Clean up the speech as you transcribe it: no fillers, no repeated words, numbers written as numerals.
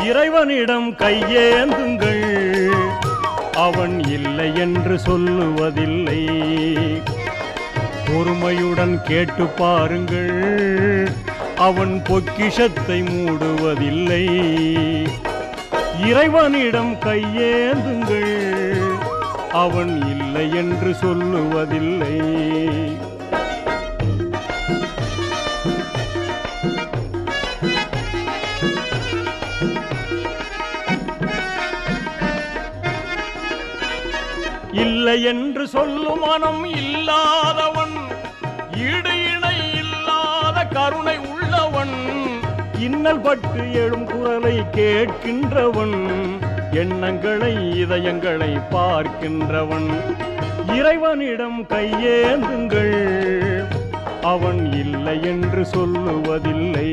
இறைவனிடம் கையேந்துங்கள், அவன் இல்லை என்று சொல்லுவதில்லை. பொறுமையுடன் கேட்டு பாருங்கள், அவன் பொக்கிஷத்தை மூடுவதில்லை. இறைவனிடம் கையேந்துங்கள், அவன் இல்லை என்று சொல்லுவதில்லை. இல்லை என்று சொல்லும் மனம் இல்லாதவன், ஈடு இணை இல்லாத கருணை உள்ளவன், இன்னல் பட்டு எழும் குரலை கேட்கின்றவன், எண்ணங்களை இதயங்களை பார்க்கின்றவன். இறைவனிடம் கையேந்துங்கள், அவன் இல்லை என்று சொல்லுவதில்லை.